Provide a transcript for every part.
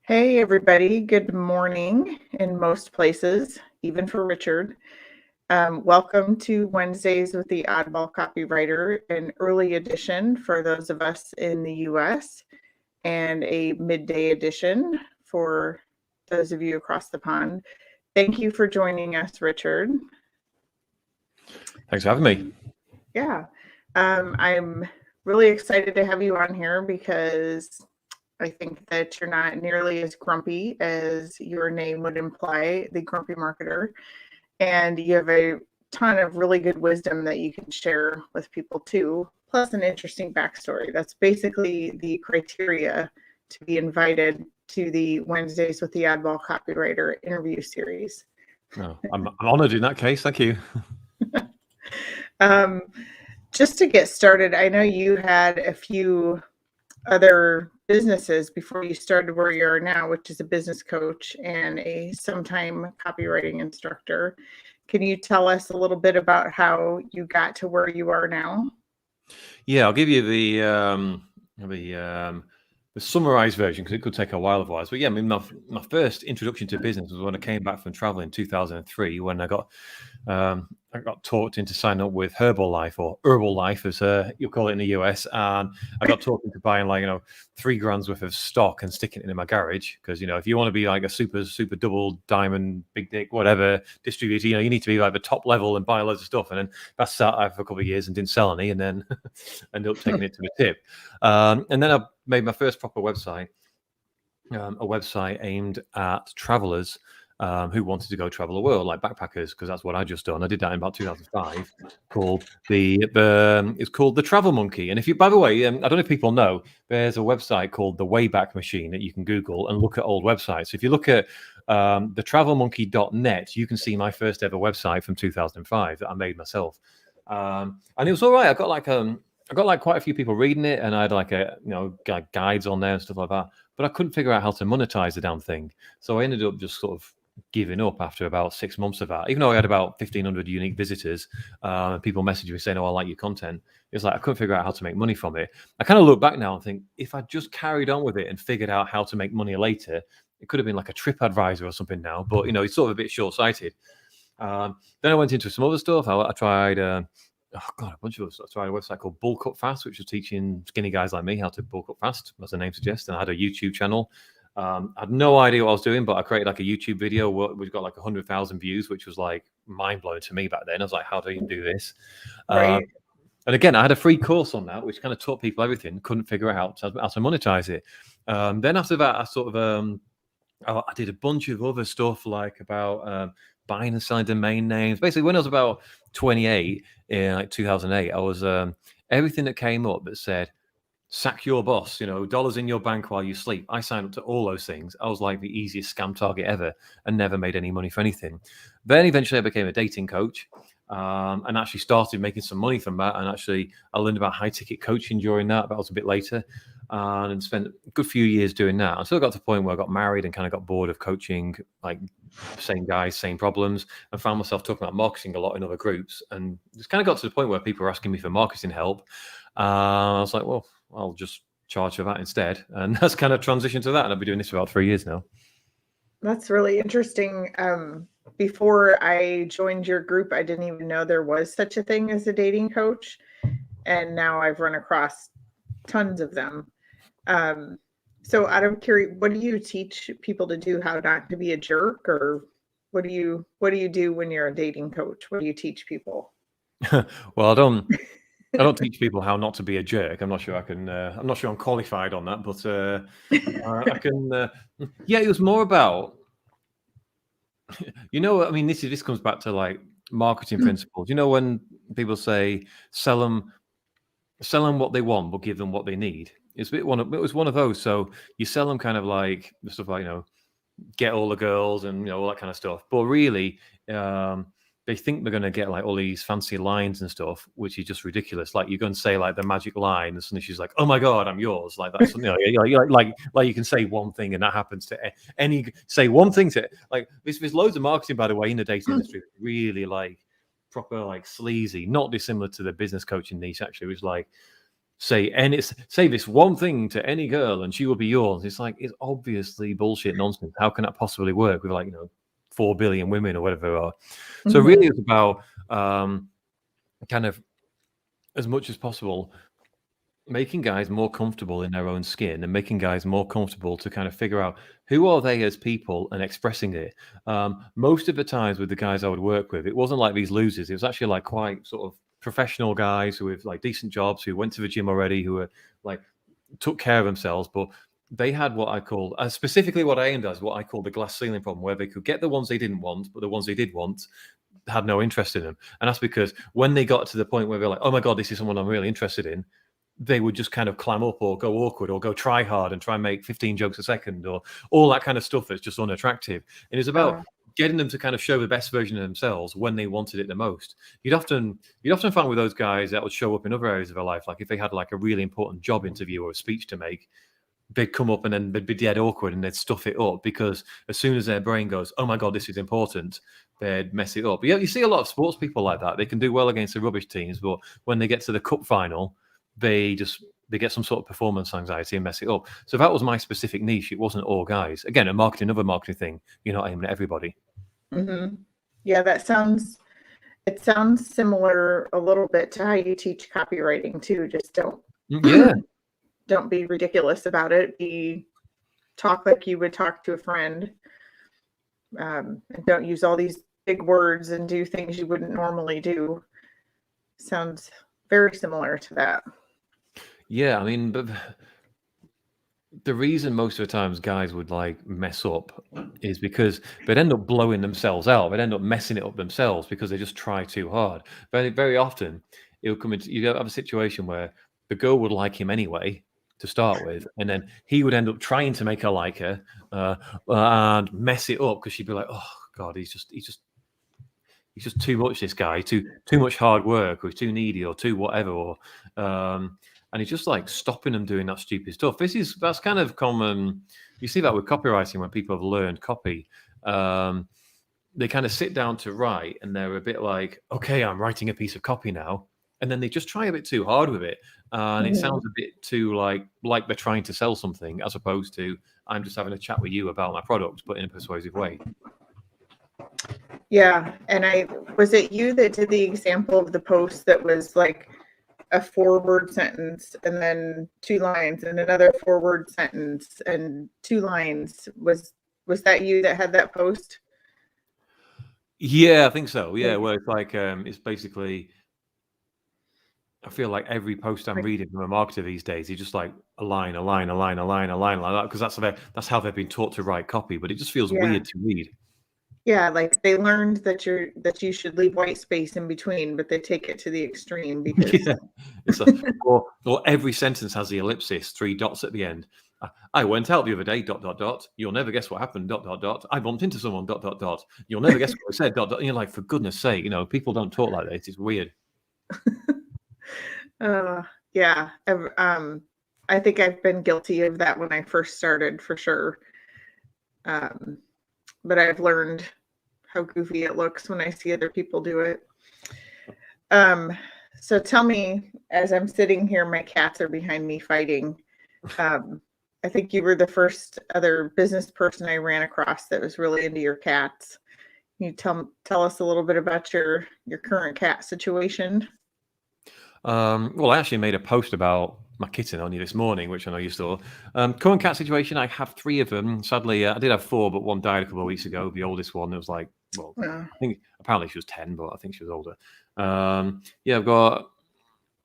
Hey, everybody. Good morning in most places, even for Richard. Welcome to Wednesdays with the Oddball Copywriter, an early edition for those of us in the US, and a midday edition for those of you across the pond. Thank you for joining us, Richard. Thanks for having me. Yeah, I'm really excited to have you on here because I think that you're not nearly as grumpy as your name would imply, the grumpy marketer. And you have a ton of really good wisdom that you can share with people too, plus an interesting backstory. That's basically the criteria to be invited to the Wednesdays with the Oddball Copywriter interview series. Oh, I'm honored in that case. Thank you. Just to get started, I know you had a few other businesses before you started where you are now, which is a business coach and a sometime copywriting instructor. Can you tell us a little bit about how you got to where you are now? Yeah, I'll give you the summarized version because it could take a while otherwise. But yeah, I mean, my first introduction to business was when I came back from travel in 2003 when I got talked into signing up with Herbalife or Herbalife as you'll call it in the US, and I got talked into buying $3 worth of stock and sticking it in my garage because if you want to be like a super double diamond big dick whatever distributor, you need to be like the top level and buy loads of stuff. And then that sat out for a couple of years and didn't sell any, and then ended up taking it to the tip. And then I made my first proper website, a website aimed at travelers who wanted to go travel the world, like backpackers, because that's what I just done. I did that in about 2005. It's called the Travel Monkey. And if you, by the way, I don't know if people know, there's a website called the Wayback Machine that you can Google and look at old websites. If you look at thetravelmonkey.net, you can see my first ever website from 2005 that I made myself. And it was all right. I got quite a few people reading it, and I had guides on there and stuff like that. But I couldn't figure out how to monetize the damn thing. So I ended up just sort of giving up after about 6 months of that. Even though I had about 1,500 unique visitors, people messaged me saying, "Oh, I like your content." It's like I couldn't figure out how to make money from it. I kind of look back now and think if I just carried on with it and figured out how to make money later, it could have been like a TripAdvisor or something now. But it's sort of a bit short-sighted. Then I went into some other stuff. I tried. A bunch of us. I tried a website called Bulk Up Fast, which was teaching skinny guys like me how to bulk up fast, as the name suggests. And I had a YouTube channel. I had no idea what I was doing, but I created like a YouTube video which got like 100,000 views, which was like mind blowing to me back then. I was like, how do you do this? Right. And again, I had a free course on that, which kind of taught people everything. Couldn't figure out how to monetize it. Then after that, I sort of I did a bunch of other stuff like about buying and selling domain names. Basically, when I was about 28 in like 2008, I was everything that came up that said sack your boss, dollars in your bank while you sleep. I signed up to all those things. I was like the easiest scam target ever and never made any money for anything. Then eventually I became a dating coach and actually started making some money from that. And actually I learned about high ticket coaching during that. That was a bit later. And spent a good few years doing that. I still got to the point where I got married and kind of got bored of coaching, like same guys, same problems, and found myself talking about marketing a lot in other groups. And just kind of got to the point where people were asking me for marketing help. I was like, well, I'll just charge for that instead. And that's kind of transitioned to that. And I've been doing this for about 3 years now. That's really interesting. Before I joined your group, I didn't even know there was such a thing as a dating coach. And now I've run across tons of them. So out of curiosity, what do you teach people to do? How not to be a jerk, or what do you do when you're a dating coach? What do you teach people? Well, I don't teach people how not to be a jerk. I'm not sure I can. I'm not sure I'm qualified on that, but I can. Yeah, it was more about. I mean, this comes back to like marketing principles. When people say sell them what they want, but give them what they need. It was one of those. So you sell them kind of like the stuff like get all the girls and all that kind of stuff, but really they think they're going to get like all these fancy lines and stuff, which is just ridiculous. Like you're going to say like the magic line, and suddenly she's like, "Oh my god, I'm yours!" Like that's like you can say one thing and that happens to say one thing to like. There's loads of marketing, by the way, in the dating industry, really like proper like sleazy, not dissimilar to the business coaching niche. Actually, it was like say this one thing to any girl and she will be yours. It's like, it's obviously bullshit nonsense. How can that possibly work with, like, 4 billion women or whatever there are? So really it's about kind of, as much as possible, making guys more comfortable in their own skin and making guys more comfortable to kind of figure out who are they as people and expressing it. Most of the times with the guys I would work with, it wasn't like these losers. It was actually like quite sort of professional guys who with like decent jobs, who went to the gym already, who were like took care of themselves, but they had what I call specifically what I aimed at is what I call the glass ceiling problem, where they could get the ones they didn't want, but the ones they did want had no interest in them. And that's because when they got to the point where they're like, oh my God, this is someone I'm really interested in, they would just kind of clam up or go awkward or go try hard and try and make 15 jokes a second or all that kind of stuff that's just unattractive. And it's about getting them to kind of show the best version of themselves when they wanted it the most. You'd often find with those guys that would show up in other areas of their life, like if they had like a really important job interview or a speech to make, they'd come up and then they'd be dead awkward and they'd stuff it up, because as soon as their brain goes, oh my God, this is important, they'd mess it up. But yeah, you see a lot of sports people like that. They can do well against the rubbish teams, but when they get to the cup final, they get some sort of performance anxiety and mess it up. So that was my specific niche. It wasn't all guys. Again, another marketing thing. You're not aiming at everybody. Yeah, it sounds similar a little bit to how you teach copywriting too. Just don't be ridiculous about it. Talk like you would talk to a friend. And don't use all these big words and do things you wouldn't normally do. Sounds very similar to that. Yeah, I mean, but the reason most of the times guys would like mess up is because they'd end up blowing themselves out. They'd end up messing it up themselves because they just try too hard. Very, very often, it'll come into, you have a situation where the girl would like him anyway to start with, and then he would end up trying to make her like her and mess it up because she'd be like, oh God, he's just too much, this guy, too much hard work, or he's too needy, or too whatever, or and he's just like stopping them doing that stupid stuff. That's kind of common. You see that with copywriting when people have learned copy. They kind of sit down to write and they're a bit like, okay, I'm writing a piece of copy now. And then they just try a bit too hard with it. And it sounds a bit too like they're trying to sell something, as opposed to, I'm just having a chat with you about my product, but in a persuasive way. Yeah. And was it you that did the example of the post that was like a 4-word sentence and then 2 lines and another 4-word sentence and 2 lines? Was that you that had that post? Yeah, I think so. Yeah, well, it's like it's basically, I feel like every post I'm reading from a marketer these days, it's just like a line like that, because that's how they've been taught to write copy. But it just feels weird to read. Yeah, like they learned that you should leave white space in between, but they take it to the extreme because it's or every sentence has the ellipsis, 3 dots at the end. I went out the other day, ... You'll never guess what happened, ... I bumped into someone, ... You'll never guess what I said, ... And you're like, for goodness sake, people don't talk like this. It's weird. Yeah. I think I've been guilty of that when I first started, for sure. But I've learned how goofy it looks when I see other people do it. So tell me, as I'm sitting here, my cats are behind me fighting. I think you were the first other business person I ran across that was really into your cats. Can you tell us a little bit about your current cat situation? Well, I actually made a post about my kitten only this morning, which I know you saw. Current cat situation, I have 3 of them. Sadly, I did have 4, but one died a couple of weeks ago. The oldest one, it was like, well, I think apparently she was 10, but I think she was older. I've got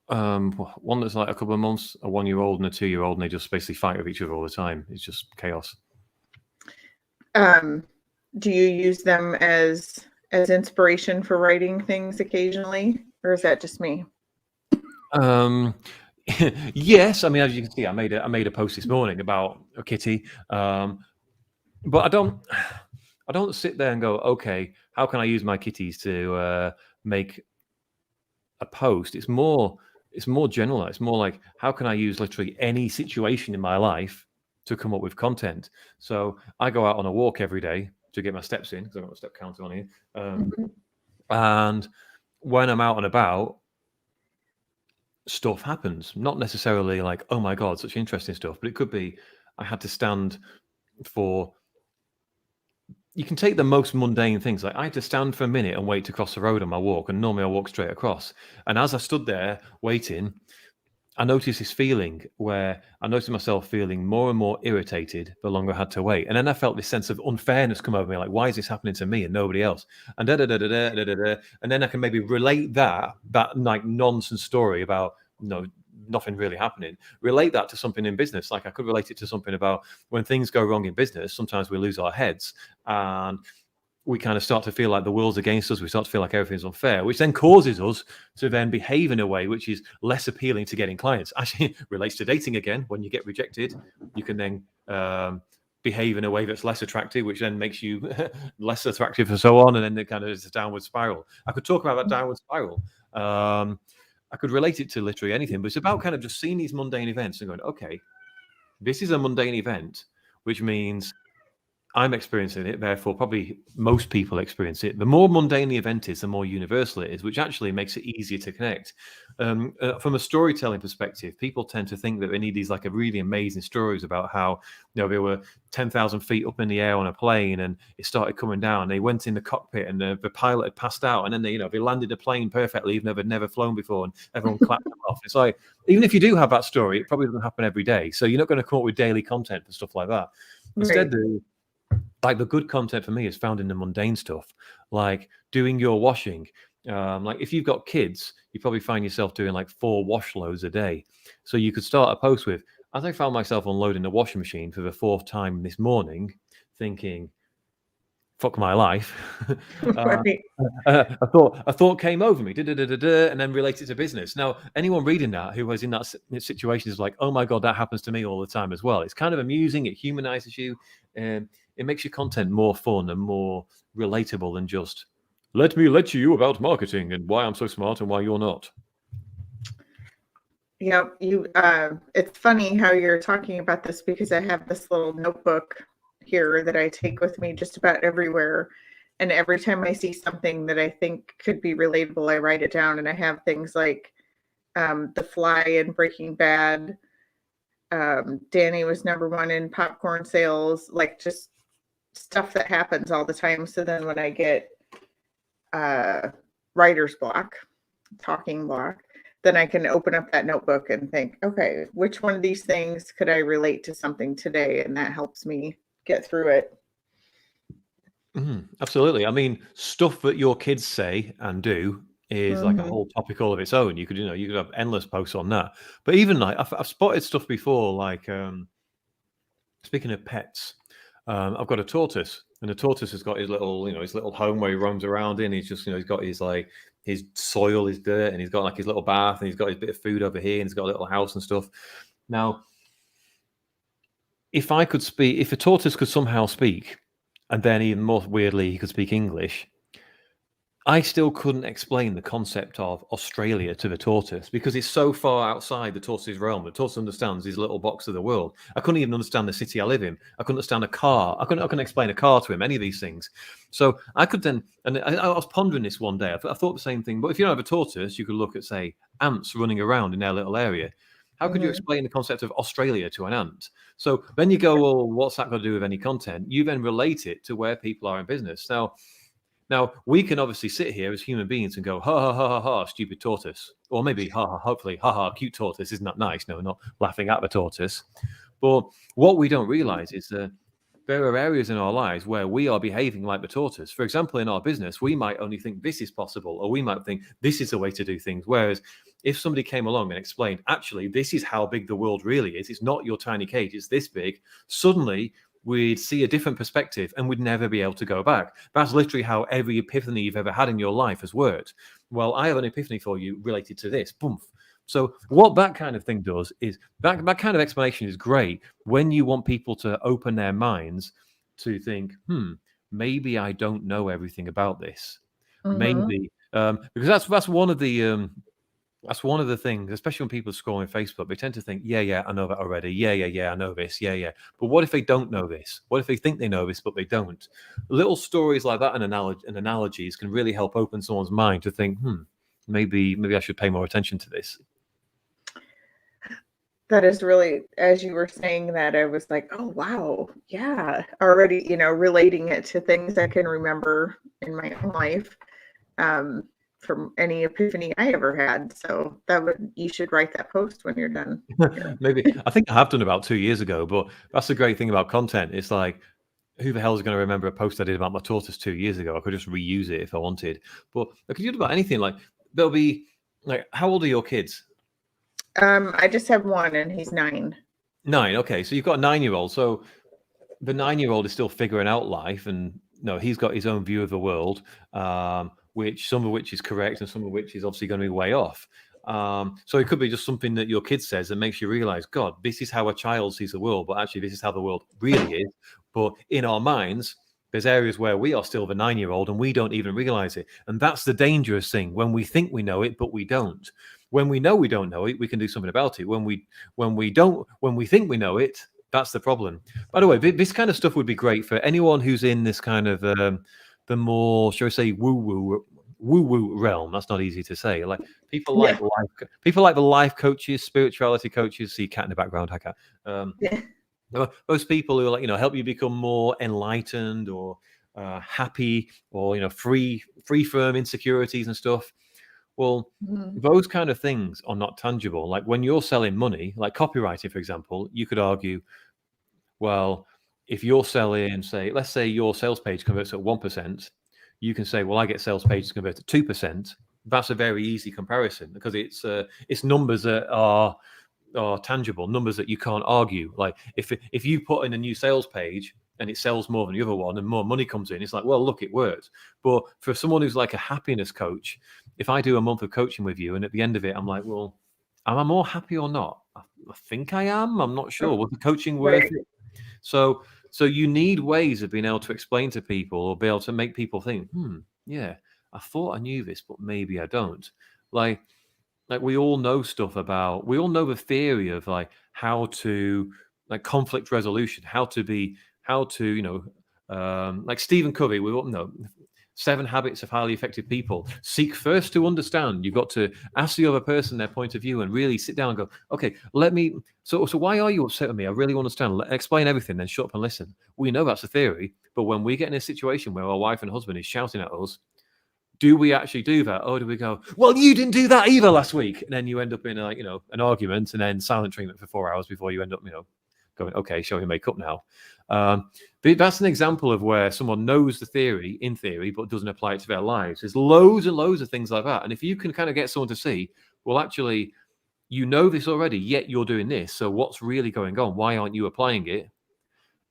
one that's like a couple of months, a 1-year-old and a 2-year-old, and they just basically fight with each other all the time. It's just chaos. Do you use them as inspiration for writing things occasionally, or is that just me? Yes, I mean, as you can see, I made a post this morning about a kitty, but I don't sit there and go, okay, how can I use my kitties to make a post? It's more general. It's more like, how can I use literally any situation in my life to come up with content? So I go out on a walk every day to get my steps in, because I've got a step counter on here. And when I'm out and about, stuff happens. Not necessarily like, oh my God, such interesting stuff, but it could be I had to stand for. You can take the most mundane things. Like I had to stand for a minute and wait to cross the road on my walk, and normally I walk straight across. And as I stood there waiting, I noticed this feeling where I noticed myself feeling more and more irritated the longer I had to wait. And then I felt this sense of unfairness come over me, like, why is this happening to me and nobody else? And and then I can maybe relate that like nonsense story about nothing really happening, relate that to something in business. Like I could relate it to something about when things go wrong in business, sometimes we lose our heads and we kind of start to feel like the world's against us. We start to feel like everything's unfair, which then causes us to then behave in a way which is less appealing to getting clients. Actually, relates to dating again. When you get rejected, you can then behave in a way that's less attractive, which then makes you less attractive and so on. And then it kind of is a downward spiral. I could talk about that downward spiral. I could relate it to literally anything, but it's about kind of just seeing these mundane events and going, okay, this is a mundane event, which means I'm experiencing it, therefore probably most people experience it. The more mundane the event is, the more universal it is, which actually makes it easier to connect. From a storytelling perspective, people tend to think that they need these like a really amazing stories about how they were 10,000 feet up in the air on a plane and it started coming down. They went in the cockpit and the pilot had passed out, and then they landed the plane perfectly, even though they'd never flown before, and everyone clapped them off. It's like, even if you do have that story, it probably doesn't happen every day. So you're not going to come up with daily content for stuff like that. Instead, like the good content for me is found in the mundane stuff, like doing your washing. Like if you've got kids, you probably find yourself doing like 4 wash loads a day. So you could start a post with, as I found myself unloading the washing machine for the 4th time this morning, thinking, fuck my life. A thought came over me, and then related to business. Now, anyone reading that who was in that situation is like, oh my God, that happens to me all the time as well. It's kind of amusing. It humanizes you. And it makes your content more fun and more relatable than just, let me let you about marketing and why I'm so smart and why you're not. Yeah, it's funny how you're talking about this because I have this little notebook here that I take with me just about everywhere. And every time I see something that I think could be relatable, I write it down. And I have things like the fly in Breaking Bad. Danny was #1 in popcorn sales, like just stuff that happens all the time. So then when I get writer's block, talking block, then I can open up that notebook and think, okay, which one of these things could I relate to something today? And that helps me get through it. Absolutely. I mean, stuff that your kids say and do is like a whole topic all of its own. You could have endless posts on that. But even like I've spotted stuff before, like speaking of pets, I've got a tortoise, and the tortoise has got his little home where he roams around in. He's just he's got his soil, his dirt, and he's got like his little bath, and he's got his bit of food over here, and he's got a little house and stuff. Now, if a tortoise could somehow speak, and then even more weirdly, he could speak English, I still couldn't explain the concept of Australia to the tortoise because it's so far outside the tortoise's realm. The tortoise understands his little box of the world. I couldn't even understand the city I live in. I couldn't understand a car. I couldn't explain a car to him, any of these things. So I could then, and I was pondering this one day. I thought the same thing. But if you don't have a tortoise, you could look at, say, ants running around in their little area. How could you explain the concept of Australia to an ant? So then you go, well, what's that got to do with any content? You then relate it to where people are in business. Now, we can obviously sit here as human beings and go, ha, ha, ha, ha, ha, stupid tortoise. Or maybe, hopefully, ha, ha, cute tortoise. Isn't that nice? No, not laughing at the tortoise. But what we don't realize is that there are areas in our lives where we are behaving like the tortoise. For example, in our business, we might only think this is possible, or we might think this is the way to do things. Whereas if somebody came along and explained, actually, this is how big the world really is. It's not your tiny cage. It's this big. Suddenly, we'd see a different perspective and we'd never be able to go back. That's literally how every epiphany you've ever had in your life has worked. Well, I have an epiphany for you related to this. Boom. So what that kind of thing does is that kind of explanation is great when you want people to open their minds to think, maybe I don't know everything about this. Maybe because that's one of the that's one of the things, especially when people are scrolling Facebook, they tend to think, yeah, I know that already. Yeah, I know this. Yeah. But what if they don't know this? What if they think they know this, but they don't? Little stories like that and analogies can really help open someone's mind to think, maybe I should pay more attention to this. That is really, as you were saying that, I was like, oh, wow. Yeah. Already, relating it to things I can remember in my own life, from any epiphany I ever had. So you should write that post when you're done here. Maybe. I think I have done about 2 years ago, but that's the great thing about content. It's like, who the hell is going to remember a post I did about my tortoise 2 years ago? I could just reuse it if I wanted. But I could do it about anything. Like, there'll be, like, how old are your kids? I just have one, and he's 9. 9. Okay, so you've got a 9-year-old. So the 9-year-old is still figuring out life, and he's got his own view of the world, which some of which is correct and some of which is obviously going to be way off. So it could be just something that your kid says that makes you realize, God, this is how a child sees the world, but actually this is how the world really is. But in our minds, there's areas where we are still the 9-year-old and we don't even realize it. And that's the dangerous thing, when we think we know it, but we don't. When we know we don't know it, we can do something about it. When we think we know it, that's the problem. By the way, this kind of stuff would be great for anyone who's in this kind of the more, shall we say, woo-woo realm. That's not easy to say. Like people like people like the life coaches, spirituality coaches. See cat in the background, hi cat. Those people who are like, help you become more enlightened or happy, or free from insecurities and stuff. Well, those kind of things are not tangible. Like when you're selling money, like copywriting, for example, you could argue, well, if you're selling, let's say your sales page converts at 1%, you can say, well, I get sales pages convert at 2%. That's a very easy comparison because it's numbers that are tangible, numbers that you can't argue. Like if you put in a new sales page and it sells more than the other one and more money comes in, it's like, well, look, it worked. But for someone who's like a happiness coach, if I do a month of coaching with you and at the end of it, I'm like, well, am I more happy or not? I think I am. I'm not sure. Was the coaching worth it? So you need ways of being able to explain to people or be able to make people think, yeah, I thought I knew this, but maybe I don't. Like we all know we all know the theory of like how to like conflict resolution, how to like Stephen Covey, we all know 7 habits of highly effective people. Seek first to understand. You've got to ask the other person their point of view and really sit down and go, okay, so why are you upset with me? I really want to understand. Explain everything, then shut up and listen. We know that's a theory, but when we get in a situation where our wife and husband is shouting at us, do we actually do that? Or do we go, well, you didn't do that either last week? And then you end up in an argument and then silent treatment for 4 hours before you end up, going, okay, shall we make up now? But that's an example of where someone knows the theory in theory, but doesn't apply it to their lives. There's loads and loads of things like that. And if you can kind of get someone to see, well, actually, you know this already, yet you're doing this. So what's really going on? Why aren't you applying it?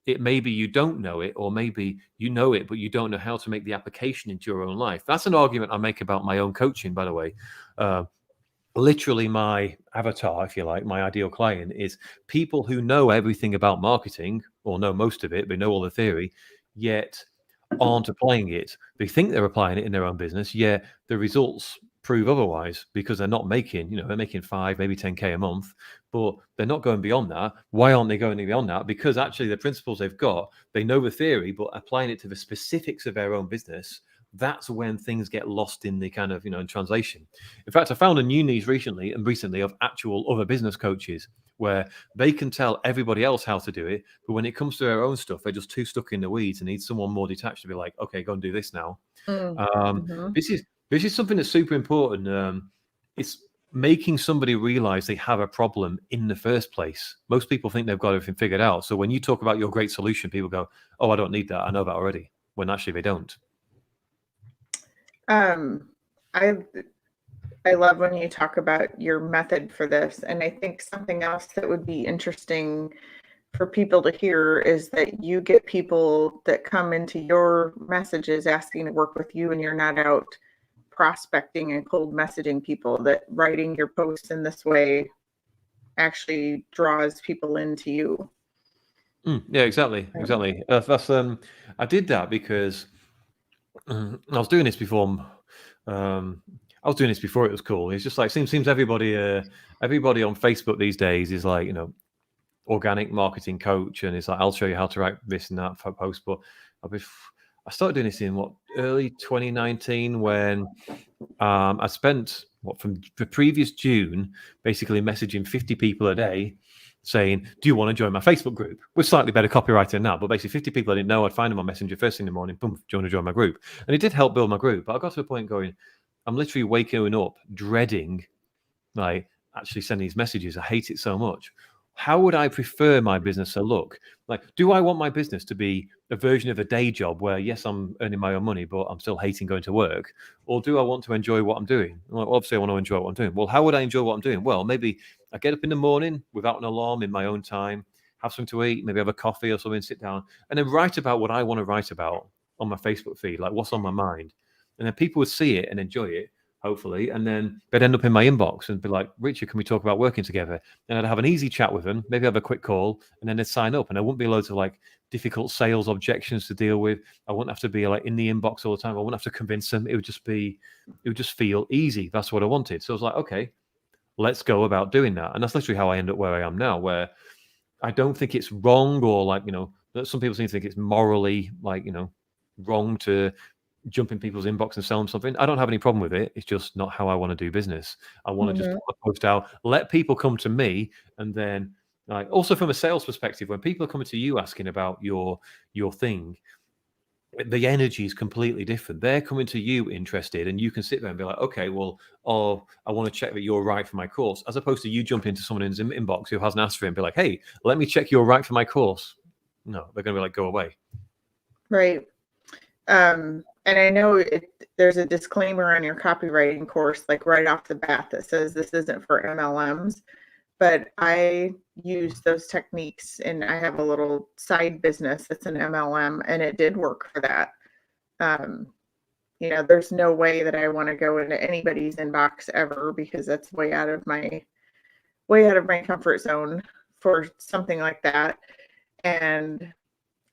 It maybe you don't know it, or maybe you know it, but you don't know how to make the application into your own life. That's an argument I make about my own coaching, by the way. Literally my avatar, if you like, my ideal client is people who know everything about marketing or know most of it, they know all the theory, yet aren't applying it. They think they're applying it in their own business, yet the results prove otherwise because they're not making, they're making 5, maybe 10K a month, but they're not going beyond that. Why aren't they going beyond that? Because actually the principles they've got, they know the theory, but applying it to the specifics of their own business, that's when things get lost in the kind of, in translation. In fact, I found a new niche recently of actual other business coaches where they can tell everybody else how to do it, but when it comes to their own stuff, they're just too stuck in the weeds and need someone more detached to be like, okay, go and do this now. This is something that's super important. It's making somebody realize they have a problem in the first place. Most people think they've got everything figured out. So when you talk about your great solution, people go, oh, I don't need that. I know that already. When actually they don't. I love when you talk about your method for this. And I think something else that would be interesting for people to hear is that you get people that come into your messages asking to work with you, and you're not out prospecting and cold messaging people, that writing your posts in this way actually draws people into you. Yeah, exactly. That's I did that because I was doing this before. I was doing this before it was cool. It's just like seems everybody on Facebook these days is like organic marketing coach, and it's like I'll show you how to write this and that for post. But I started doing this in early 2019 when I spent from the previous June basically messaging 50 people a day saying, do you want to join my Facebook group? With slightly better copywriting now, but basically 50 people I didn't know. I'd find them on Messenger first thing in the morning, boom, do you want to join my group? And it did help build my group. But I got to a point going, I'm literally waking up dreading like actually sending these messages. I hate it so much. How would I prefer my business to look? Like, do I want my business to be a version of a day job where, yes, I'm earning my own money, but I'm still hating going to work? Or do I want to enjoy what I'm doing? Well, obviously, I want to enjoy what I'm doing. Well, how would I enjoy what I'm doing? Well, maybe I get up in the morning without an alarm in my own time, have something to eat, maybe have a coffee or something, sit down, and then write about what I want to write about on my Facebook feed, like what's on my mind. And then people would see it and enjoy it, hopefully, and then they'd end up in my inbox and be like, Richard, can we talk about working together? And I'd have an easy chat with them, maybe have a quick call, and then they'd sign up, and there wouldn't be loads of like difficult sales objections to deal with. I wouldn't have to be like in the inbox all the time. I wouldn't have to convince them. It would just feel easy. That's what I wanted. So I was like, okay, let's go about doing that. And that's literally how I end up where I am now, where I don't think it's wrong, or like, some people seem to think it's morally like, wrong to jump in people's inbox and sell them something. I don't have any problem with it. It's just not how I want to do business. I want to just put a post out, let people come to me, and then like also from a sales perspective, when people are coming to you asking about your thing, the energy is completely different. They're coming to you interested, and you can sit there and be like, okay, well, I want to check that you're right for my course, as opposed to you jump into someone's inbox who hasn't asked for it and be like, hey, let me check you're right for my course. No, they're going to be like, go away. Right. And I know there's a disclaimer on your copywriting course, like right off the bat, that says this isn't for MLMs, but I use those techniques, and I have a little side business that's an MLM, and it did work for that. There's no way that I want to go into anybody's inbox ever, because that's way out of my comfort zone for something like that. And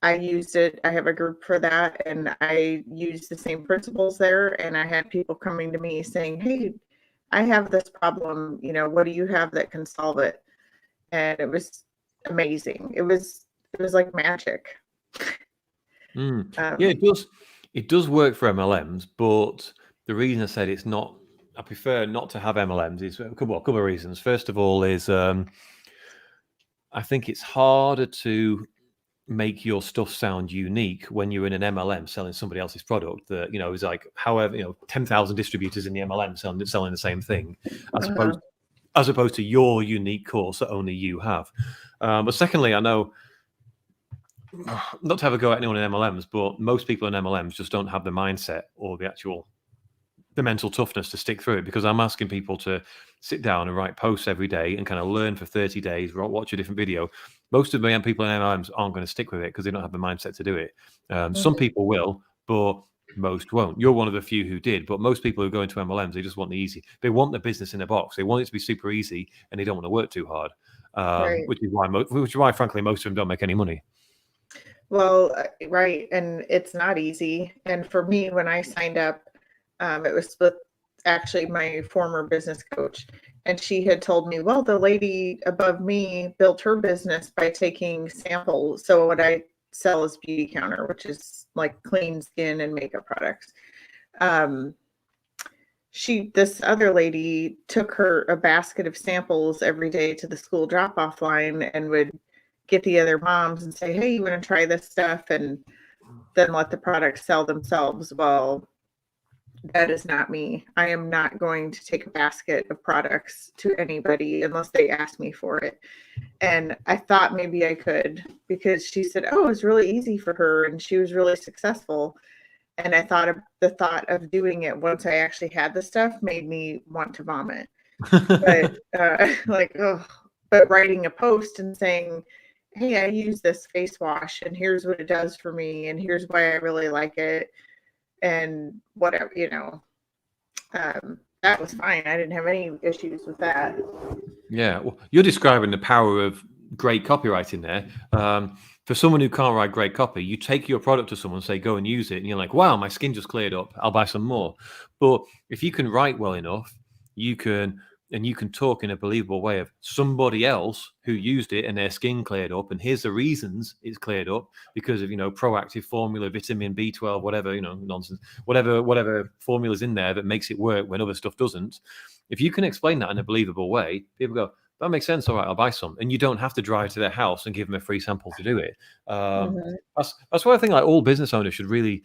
I used it. I have a group for that, and I used the same principles there. And I had people coming to me saying, hey, I have this problem. What do you have that can solve it? And it was amazing. It was like magic. Yeah, it does work for MLMs, but the reason I said I prefer not to have MLMs is a couple of reasons. First of all is I think it's harder to make your stuff sound unique when you're in an MLM selling somebody else's product that, is like, however, 10,000 distributors in the MLM selling the same thing, as opposed to your unique course that only you have. But secondly, I know, not to have a go at anyone in MLMs, but most people in MLMs just don't have the mindset or the mental toughness to stick through it, because I'm asking people to sit down and write posts every day and kind of learn for 30 days, watch a different video. Most of the people in MLMs aren't going to stick with it because they don't have the mindset to do it. Some people will, but most won't. You're one of the few who did, but most people who go into MLMs, they just want the easy. They want the business in a box. They want it to be super easy, and they don't want to work too hard, Right. which is why, frankly, most of them don't make any money. Well, right. And it's not easy. And for me, when I signed up, it was with actually my former business coach, and she had told me, well, the lady above me built her business by taking samples. So what I sell is Beauty Counter, which is like clean skin and makeup products. This other lady took a basket of samples every day to the school drop-off line and would get the other moms and say, hey, you want to try this stuff? And then let the products sell themselves. Well, that is not me. I am not going to take a basket of products to anybody unless they ask me for it. And I thought maybe I could, because she said, oh, it was really easy for her and she was really successful. And I thought the thought of doing it once I actually had the stuff made me want to vomit. But but writing a post and saying, hey, I use this face wash and here's what it does for me and here's why I really like it. And whatever, that was fine. I didn't have any issues with that. Yeah, well, you're describing the power of great copywriting there. For someone who can't write great copy, you take your product to someone, say, go and use it, and you're like, wow, my skin just cleared up. I'll buy some more. But if you can write well enough, you can talk in a believable way of somebody else who used it and their skin cleared up, and here's the reasons it's cleared up, because of proactive formula, vitamin B12, whatever, nonsense, whatever formula's in there that makes it work when other stuff doesn't. If you can explain that in a believable way, people go, that makes sense. All right, I'll buy some. And you don't have to drive to their house and give them a free sample to do it. That's why I think like all business owners should really,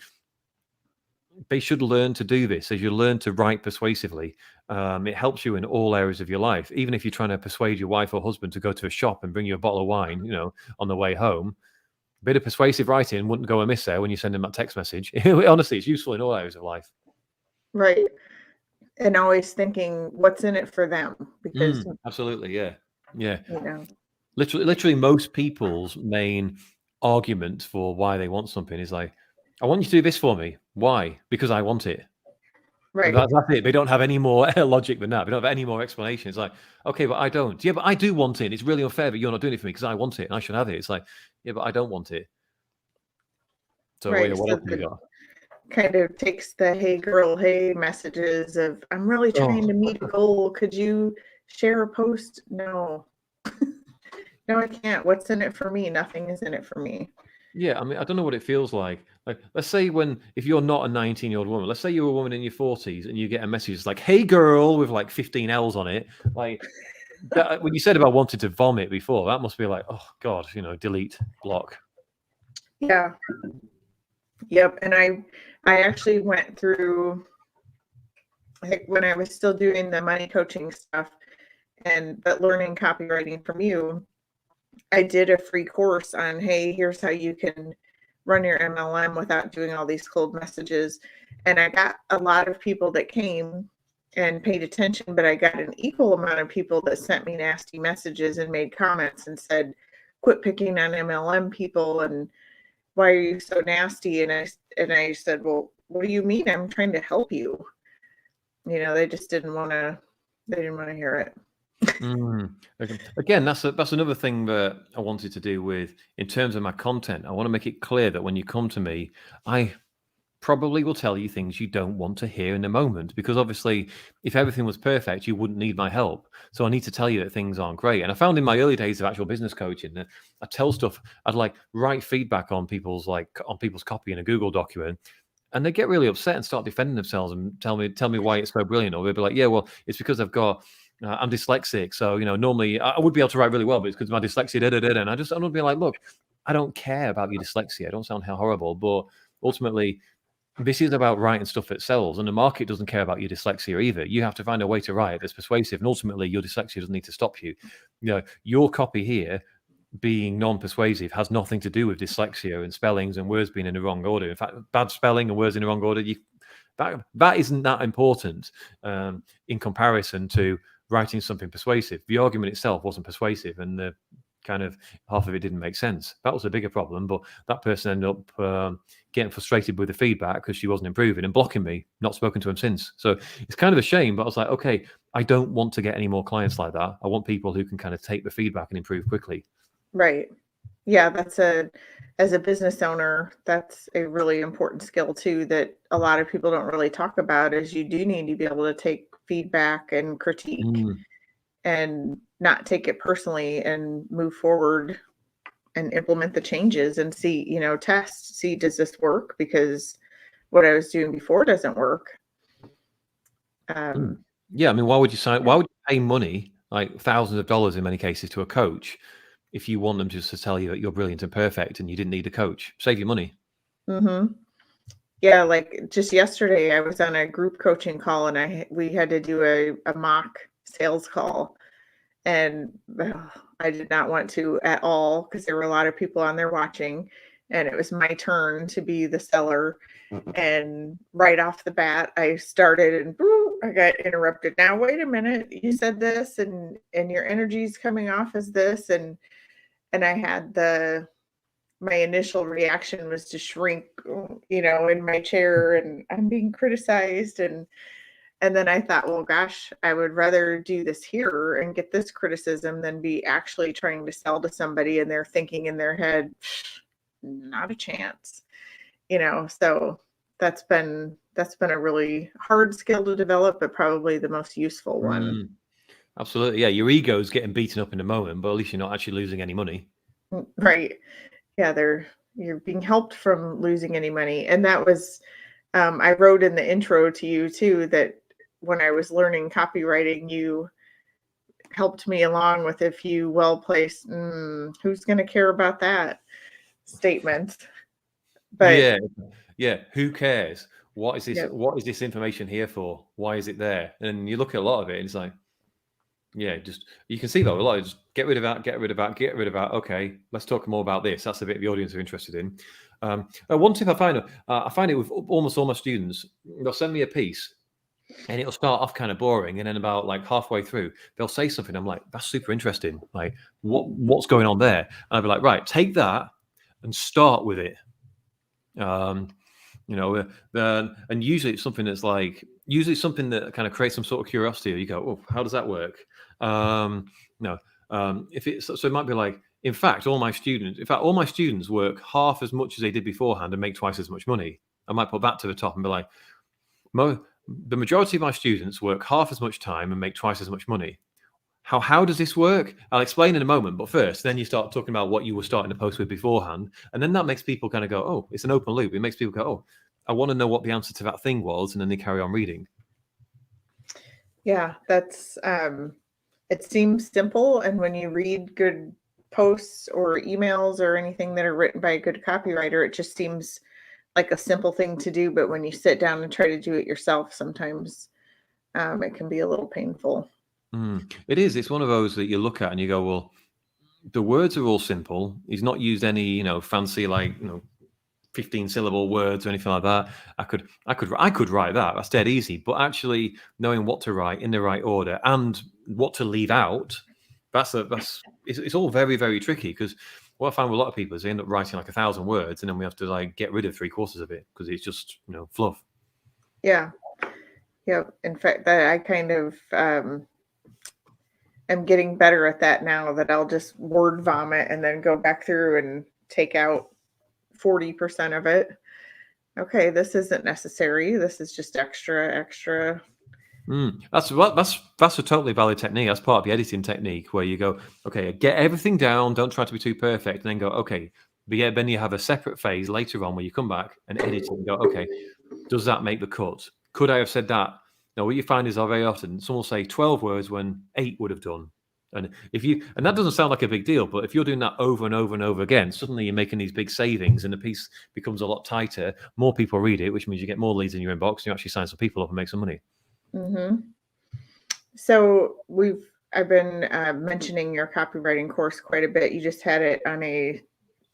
they should learn to do this. As you learn to write persuasively, it helps you in all areas of your life. Even if you're trying to persuade your wife or husband to go to a shop and bring you a bottle of wine, on the way home, a bit of persuasive writing wouldn't go amiss there when you send them that text message. Honestly, it's useful in all areas of life. Right. And always thinking what's in it for them, because absolutely, yeah. you know, Literally, most people's main argument for why they want something is like, I want you to do this for me. Why? Because I want it. right. That's it. They don't have any more logic than that. They don't have any more explanation. It's like, okay, but I don't. Yeah, but I do want it. It's really unfair that you're not doing it for me because I want it and I should have it. It's like, yeah, but I don't want it. So, Right. yeah, what So else have you got? kind of takes the hey girl, hey messages of I'm really trying to meet a goal. Could you share a post? No. No, I can't. What's in it for me? Nothing is in it for me. Yeah, I mean, I don't know what it feels like. Like, let's say if you're not a 19-year-old woman, let's say you're a woman in your 40s and you get a message like, hey girl, with like 15 L's on it. Like, when you said about wanting to vomit before, that must be like, oh God, delete, block. Yeah. Yep. And I actually went through, like, when I was still doing the money coaching stuff but learning copywriting from you, I did a free course on, hey, here's how you can run your MLM without doing all these cold messages. And I got a lot of people that came and paid attention, but I got an equal amount of people that sent me nasty messages and made comments and said, quit picking on MLM people and why are you so nasty? And I said, well, what do you mean? I'm trying to help you. They just didn't want to hear it. Again, that's another thing that I wanted to do with, in terms of my content. I want to make it clear that when you come to me, I probably will tell you things you don't want to hear in the moment, because obviously if everything was perfect, you wouldn't need my help. So I need to tell you that things aren't great. And I found in my early days of actual business coaching that I tell stuff, I'd like write feedback on people's copy in a Google document, and they get really upset and start defending themselves and tell me why it's so brilliant. Or they'll be like, yeah, well, it's because I'm dyslexic, so normally I would be able to write really well, but it's because my dyslexia. And I would be like, look, I don't care about your dyslexia. I don't sound horrible, but ultimately, this is about writing stuff that sells, and the market doesn't care about your dyslexia either. You have to find a way to write that's persuasive, and ultimately, your dyslexia doesn't need to stop you. Your copy here being non-persuasive has nothing to do with dyslexia and spellings and words being in the wrong order. In fact, bad spelling and words in the wrong order, that isn't that important in comparison to writing something persuasive. The argument itself wasn't persuasive, and the kind of half of it didn't make sense. That was a bigger problem, but that person ended up getting frustrated with the feedback because she wasn't improving and blocking me, not spoken to him since. So it's kind of a shame, but I was like, okay, I don't want to get any more clients like that. I want people who can kind of take the feedback and improve quickly. Right. Yeah, as a business owner, that's a really important skill too, that a lot of people don't really talk about, is you do need to be able to take feedback and critique and not take it personally and move forward and implement the changes and see, see, does this work? Because what I was doing before doesn't work. Yeah, I mean, why would you pay money, like thousands of dollars in many cases, to a coach if you want them just to tell you that you're brilliant and perfect and you didn't need a coach? Save your money. Yeah, like just yesterday I was on a group coaching call and we had to do a mock sales call, and I did not want to at all because there were a lot of people on there watching, and it was my turn to be the seller. And right off the bat, I started and I got interrupted. Now, wait a minute, you said this and your energy's coming off as this. And I had my initial reaction was to shrink, in my chair, and I'm being criticized. And then I thought, well, gosh, I would rather do this here and get this criticism than be actually trying to sell to somebody and they're thinking in their head, not a chance, so that's been a really hard skill to develop, but probably the most useful one. Absolutely. Yeah. Your ego's getting beaten up in the moment, but at least you're not actually losing any money. Right. Yeah. You're being helped from losing any money. And that was, I wrote in the intro to you too, that when I was learning copywriting, you helped me along with a few well-placed, who's going to care about that statements. But yeah. Who cares? What is this? yeah, What is this information here for? Why is it there? And you look at a lot of it, and it's like, yeah, just you can see that a lot. Just get rid of that, get rid of that, get rid of that. Okay, let's talk more about this. That's the bit the audience are interested in. One tip I find it with almost all my students, they'll send me a piece, and it'll start off kind of boring, and then about like halfway through, they'll say something. I'm like, that's super interesting. Like, what's going on there? And I'll be like, right, take that and start with it. And usually it's something that's like something that kind of creates some sort of curiosity. You go, oh, how does that work? If it's so, it might be like, in fact, all my students work half as much as they did beforehand and make twice as much money. I might put that to the top and be like, the majority of my students work half as much time and make twice as much money. How does this work? I'll explain in a moment, but first, then you start talking about what you were starting to post with beforehand, and then that makes people kind of go, oh, it's an open loop. It makes people go, oh, I want to know what the answer to that thing was, and then they carry on reading. Yeah, that's it seems simple, and when you read good posts or emails or anything that are written by a good copywriter, it just seems like a simple thing to do, but when you sit down and try to do it yourself, sometimes it can be a little painful. It is. It's one of those that you look at and you go, well, the words are all simple. He's not used any, fancy 15-syllable words or anything like that. I could write that. That's dead easy. But actually knowing what to write in the right order and what to leave out, it's all very, very tricky. Because what I find with a lot of people is they end up writing like 1,000 words, and then we have to get rid of 3/4 of it because it's just fluff. Yeah. In fact, that I kind of am getting better at that now, that I'll just word vomit and then go back through and take out 40% of it. Okay, this isn't necessary. This is just extra. That's a totally valid technique. That's part of the editing technique where you go, okay, get everything down. Don't try to be too perfect, and then go, okay. But yeah, then you have a separate phase later on where you come back and edit it and go, okay, does that make the cut? Could I have said that? Now, what you find is very often someone will say 12 words when 8 would have done. And that doesn't sound like a big deal, but if you're doing that over and over and over again, suddenly you're making these big savings and the piece becomes a lot tighter. More people read it, which means you get more leads in your inbox and you actually sign some people up and make some money. Mm-hmm. So I've been mentioning your copywriting course quite a bit. You just had it on a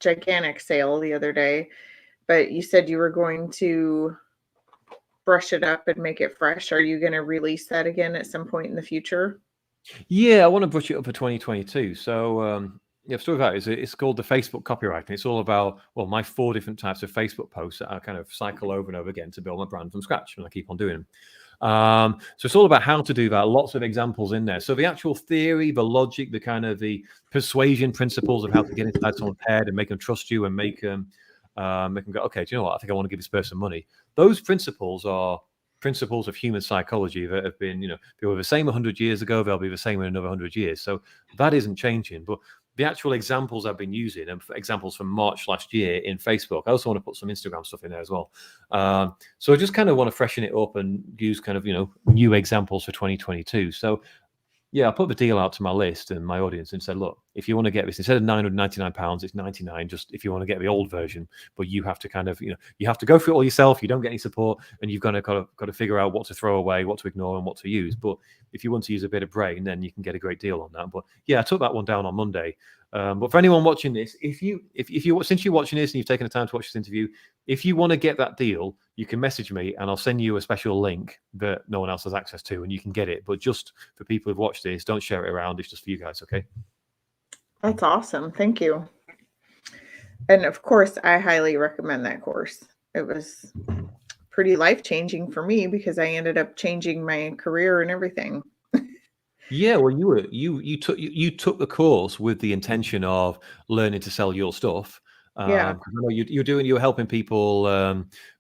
gigantic sale the other day, but you said you were going to brush it up and make it fresh. Are you going to release that again at some point in the future? Yeah, I want to brush it up for 2022. So the story about it is it's called the Facebook Copywriting. It's all about, my 4 different types of Facebook posts that I kind of cycle over and over again to build my brand from scratch, and I keep on doing them. So it's all about how to do that. Lots of examples in there. So the actual theory, the logic, the kind of the persuasion principles of how to get inside someone's head and make them trust you and make them go, okay, do you know what? I think I want to give this person money. Those principles are principles of human psychology that have been, they were the same 100 years ago. They'll be the same in another 100 years. So that isn't changing. But the actual examples I've been using, and examples from March last year in Facebook, I also want to put some Instagram stuff in there as well. So I just kind of want to freshen it up and use kind of, new examples for 2022. So yeah, I put the deal out to my list and my audience and said, look, if you want to get this, instead of £999, it's 99, just if you want to get the old version, but you have to kind of, you have to go through it all yourself. You don't get any support, and you've got to figure out what to throw away, what to ignore, and what to use. But if you want to use a bit of brain, then you can get a great deal on that. But yeah, I took that one down on Monday. But for anyone watching this, if you since you're watching this and you've taken the time to watch this interview, if you want to get that deal, you can message me and I'll send you a special link that no one else has access to, and you can get it. But just for people who've watched this, don't share it around. It's just for you guys, okay? That's awesome. Thank you. And of course, I highly recommend that course. It was pretty life-changing for me because I ended up changing my career and everything. Yeah, well, you took the course with the intention of learning to sell your stuff. Yeah. 'Cause I know you were helping people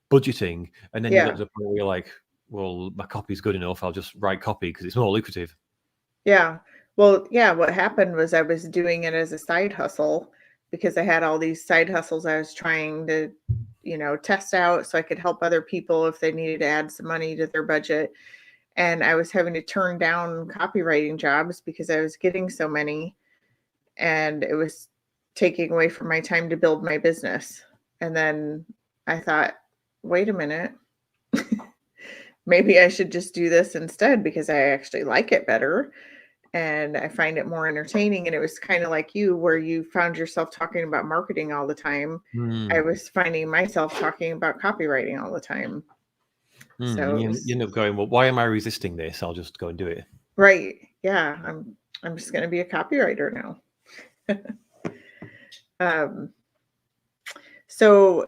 budgeting, and then you got to the point where you're like, well, my copy's good enough. I'll just write copy because it's more lucrative. Yeah. Well, yeah, what happened was I was doing it as a side hustle because I had all these side hustles I was trying to, test out so I could help other people if they needed to add some money to their budget. and I was having to turn down copywriting jobs because I was getting so many, and it was taking away from my time to build my business. And then I thought, wait a minute, maybe I should just do this instead because I actually like it better and I find it more entertaining. And it was kind of like you, where you found yourself talking about marketing all the time. I was finding myself talking about copywriting all the time. So you end up going, well, why am I resisting this? I'll just go and do it. Right. Yeah. I'm just going to be a copywriter now. So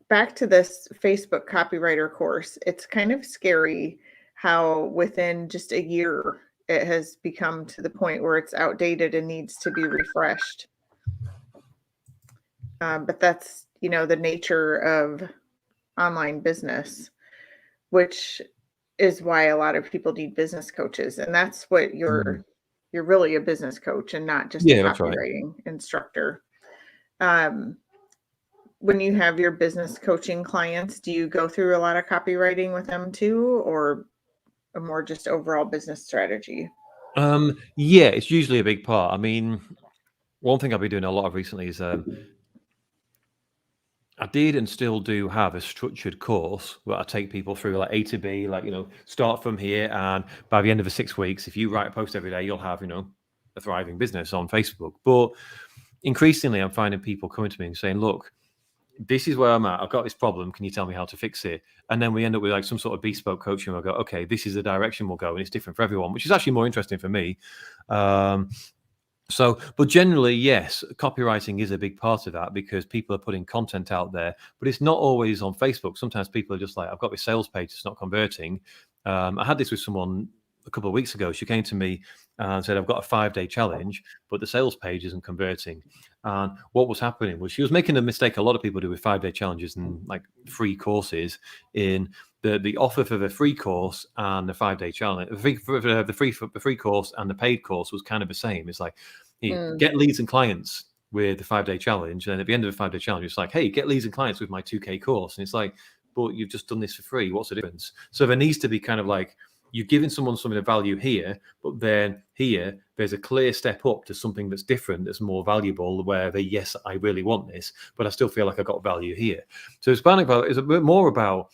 back to this Facebook copywriter course, it's kind of scary how within just a year it has become to the point where it's outdated and needs to be refreshed. But that's, the nature of online business, which is why a lot of people need business coaches. And that's what you're really a business coach and not just a copywriting instructor. When you have your business coaching clients, do you go through a lot of copywriting with them too, or a more just overall business strategy? Yeah, it's usually a big part. I mean, one thing I've been doing a lot of recently is I did and still do have a structured course where I take people through like A to B, like, start from here. And by the end of the 6 weeks, if you write a post every day, you'll have, a thriving business on Facebook. But increasingly, I'm finding people coming to me and saying, look, this is where I'm at. I've got this problem. Can you tell me how to fix it? And then we end up with like some sort of bespoke coaching. We'll go, okay, this is the direction we'll go. And it's different for everyone, which is actually more interesting for me. But generally, yes, copywriting is a big part of that because people are putting content out there, but it's not always on Facebook. Sometimes people are just like, I've got this sales page, it's not converting. I had this with someone a couple of weeks ago. She came to me and said, I've got a 5-day challenge, but the sales page isn't converting. And what was happening was she was making a mistake a lot of people do with 5-day challenges and like free courses in the offer for the free course and the 5-day challenge. The free course and the paid course was kind of the same. It's like, you get leads and clients with the 5-day challenge. And at the end of the 5-day challenge, it's like, hey, get leads and clients with my 2K course. And it's like, but you've just done this for free. What's the difference? So there needs to be kind of like, you're giving someone something of value here, but then here, there's a clear step up to something that's different, that's more valuable, where yes, I really want this, but I still feel like I got value here. So it's a bit more about,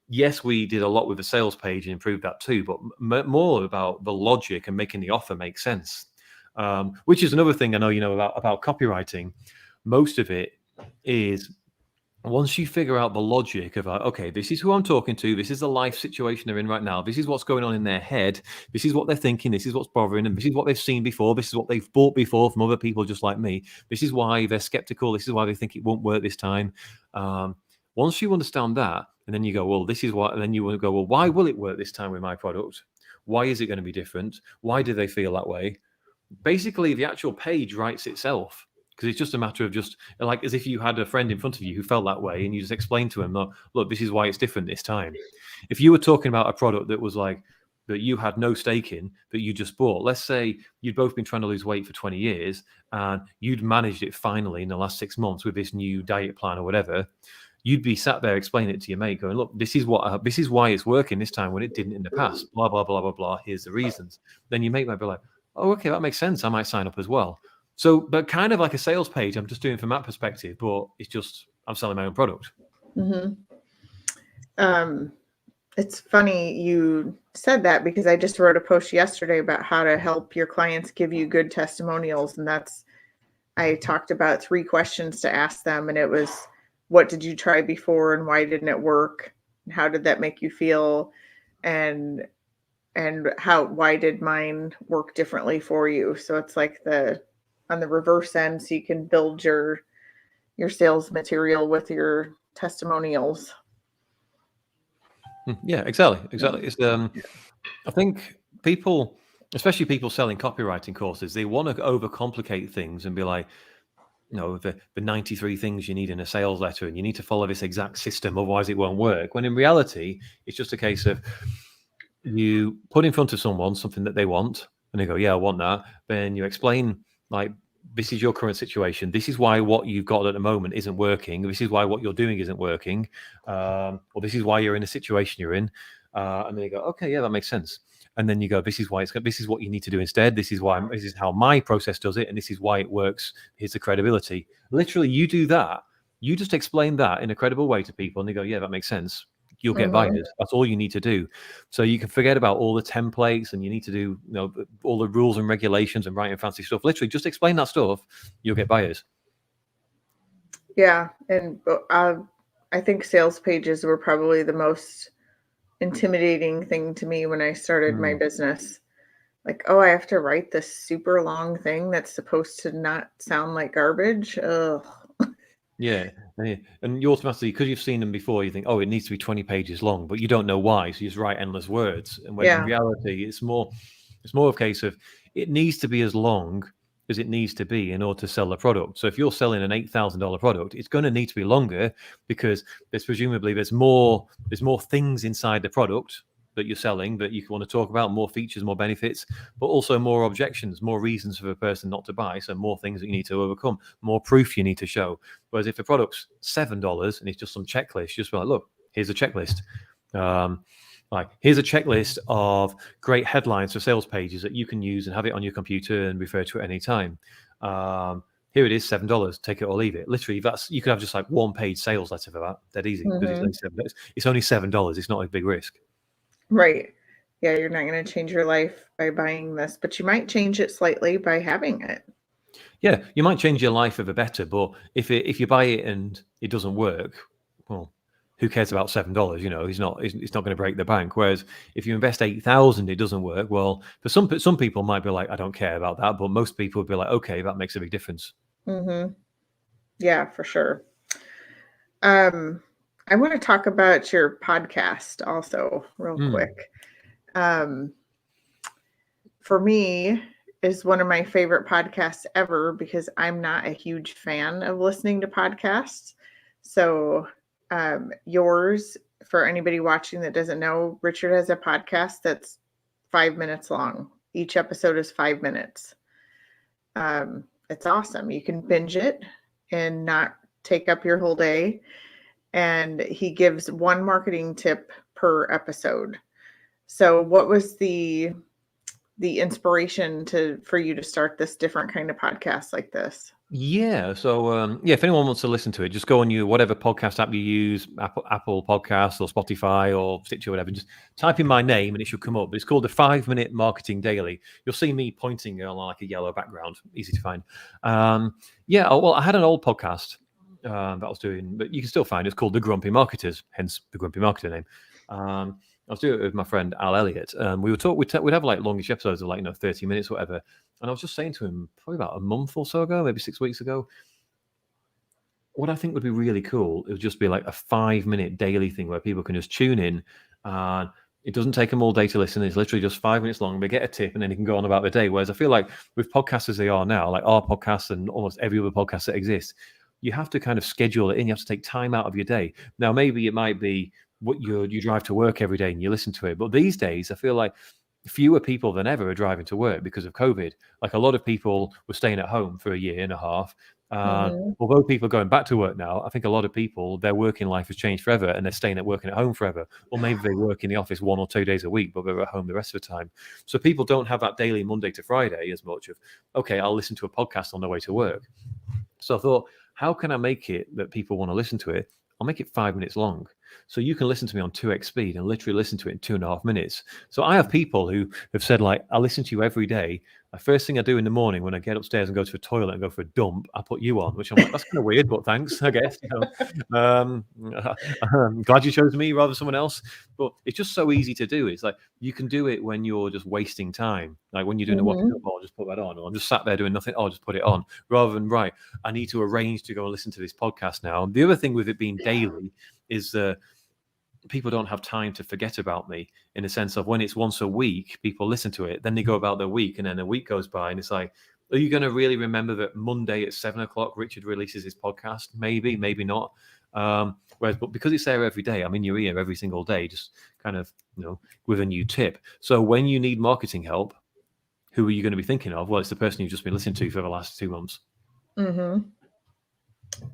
yes, we did a lot with the sales page and improved that too, but more about the logic and making the offer make sense, which is another thing I know about copywriting. Most of it is, once you figure out the logic of, okay, this is who I'm talking to, this is the life situation they're in right now, this is what's going on in their head, this is what they're thinking, this is what's bothering them, this is what they've seen before, this is what they've bought before from other people just like me, this is why they're skeptical, this is why they think it won't work this time. Once you understand that, and then you go, well, this is what, and then you want to go, well, why will it work this time with my product? Why is it going to be different? Why do they feel that way? Basically, the actual page writes itself. Because it's just a matter of just like as if you had a friend in front of you who felt that way and you just explain to him, look, this is why it's different this time. If you were talking about a product that was like that you had no stake in, that you just bought, let's say you'd both been trying to lose weight for 20 years and you'd managed it finally in the last 6 months with this new diet plan or whatever, you'd be sat there explaining it to your mate going, look, this is why it's working this time when it didn't in the past, blah, blah, blah, blah, blah. Here's the reasons. Then your mate might be like, oh, okay, that makes sense. I might sign up as well. So, but kind of like a sales page, I'm just doing from that perspective, but it's just, I'm selling my own product. It's funny you said that because I just wrote a post yesterday about how to help your clients give you good testimonials. And I talked about 3 questions to ask them. And it was, what did you try before and why didn't it work? And how did that make you feel? And why did mine work differently for you? So it's like on the reverse end, so you can build your sales material with your testimonials. Yeah, exactly. It's I think people, especially people selling copywriting courses, they want to overcomplicate things and be like, the 93 things you need in a sales letter, and you need to follow this exact system, otherwise it won't work. When in reality, it's just a case of you put in front of someone something that they want, and they go, yeah, I want that. Then you explain, like, this is your current situation. This is why what you've got at the moment isn't working. This is why what you're doing isn't working. Or this is why you're in the situation you're in. And then you go, okay, yeah, that makes sense. And then you go, this is why this is what you need to do instead. This is how my process does it, and this is why it works. Here's the credibility. Literally, you do that. You just explain that in a credible way to people, and they go, yeah, that makes sense. You'll get buyers. That's all you need to do. So you can forget about all the templates, and you need to do, all the rules and regulations and writing fancy stuff. Literally, just explain that stuff. You'll get buyers. Yeah, and I think sales pages were probably the most intimidating thing to me when I started my business. Like, oh, I have to write this super long thing that's supposed to not sound like garbage. Ugh. Yeah, and you automatically, because you've seen them before, you think, oh, it needs to be 20 pages long, but you don't know why, so you just write endless words. And when in reality, it's more a case of it needs to be as long as it needs to be in order to sell the product. So if you're selling an $8,000 product, it's going to need to be longer because there's more things inside the product that you're selling that you want to talk about, more features, more benefits, but also more objections, more reasons for a person not to buy. So more things that you need to overcome, more proof you need to show. Whereas if the product's $7 and it's just some checklist, just be like, look, here's a checklist. Like, here's a checklist of great headlines for sales pages that you can use and have it on your computer and refer to at any time. Here it is, $7. Take it or leave it. Literally, you could have just like one page sales letter for that. That easy. It's only $7. It's not a big risk. Right. Yeah, you're not going to change your life by buying this, but you might change it slightly by having it. Yeah, you might change your life for the better, but if you buy it and it doesn't work, well, who cares about $7? It's not going to break the bank. Whereas if you invest $8,000, it doesn't work. Well, for some people might be like, I don't care about that, but most people would be like, okay, that makes a big difference. Yeah, for sure. I want to talk about your podcast also real quick. For me, is one of my favorite podcasts ever because I'm not a huge fan of listening to podcasts. So yours, for anybody watching that doesn't know, Richard has a podcast that's 5 minutes long. Each episode is 5 minutes. It's awesome. You can binge it and not take up your whole day. And he gives one marketing tip per episode. So what was the inspiration for you to start this different kind of podcast like this? Yeah. So, if anyone wants to listen to it, just go on your whatever podcast app you use, Apple Podcasts or Spotify or Stitcher or whatever. Just type in my name and it should come up. It's called the 5 Minute Marketing Daily. You'll see me pointing on like a yellow background. Easy to find. Well, I had an old podcast that I was doing, but you can still find it. It's called The Grumpy Marketers, hence the Grumpy Marketer name. I was doing it with my friend Al Elliott. We would talk. We'd have like longish episodes of 30 minutes or whatever. And I was just saying to him probably about a month or so ago, maybe 6 weeks ago, what I think would be really cool, it would just be like a 5 minute daily thing where people can just tune in. It doesn't take them all day to listen. It's literally just 5 minutes long. They get a tip and then they can go on about their day. Whereas I feel like with podcasts as they are now, like our podcast and almost every other podcast that exists, you have to kind of schedule it in. You have to take time out of your day. Now, maybe it might be what you drive to work every day and you listen to it. But these days, I feel like fewer people than ever are driving to work because of COVID. Like a lot of people were staying at home for a year and a half. Although people are going back to work now, I think a lot of people, their working life has changed forever and they're staying at working at home forever. Or maybe they work in the office 1 or 2 days a week, but they're at home the rest of the time. So people don't have that daily Monday to Friday as much of, okay, I'll listen to a podcast on the way to work. So I thought, how can I make it that people want to listen to it? I'll make it 5 minutes long. So you can listen to me on 2x speed and literally listen to it in 2.5 minutes. So I have people who have said, like, I listen to you every day. The first thing I do in the morning when I get upstairs and go to a toilet and go for a dump, I put you on, which I'm like, that's kind of weird, but thanks, I guess. I'm glad you chose me rather than someone else. But it's just so easy to do. It's like you can do it when you're just wasting time. Like when you're doing a washing up, I'll just put that on. Or I'm just sat there doing nothing, I'll just put it on. Rather than, right, I need to arrange to go and listen to this podcast now. The other thing with it being daily is people don't have time to forget about me, in the sense of when it's once a week, people listen to it, then they go about their week, and then a week goes by, and it's like, are you going to really remember that Monday at 7:00 Richard releases his podcast? Maybe, maybe not. But because it's there every day, I'm in your ear every single day, just kind of, with a new tip. So when you need marketing help, who are you going to be thinking of? Well, it's the person you've just been listening to for the last 2 months.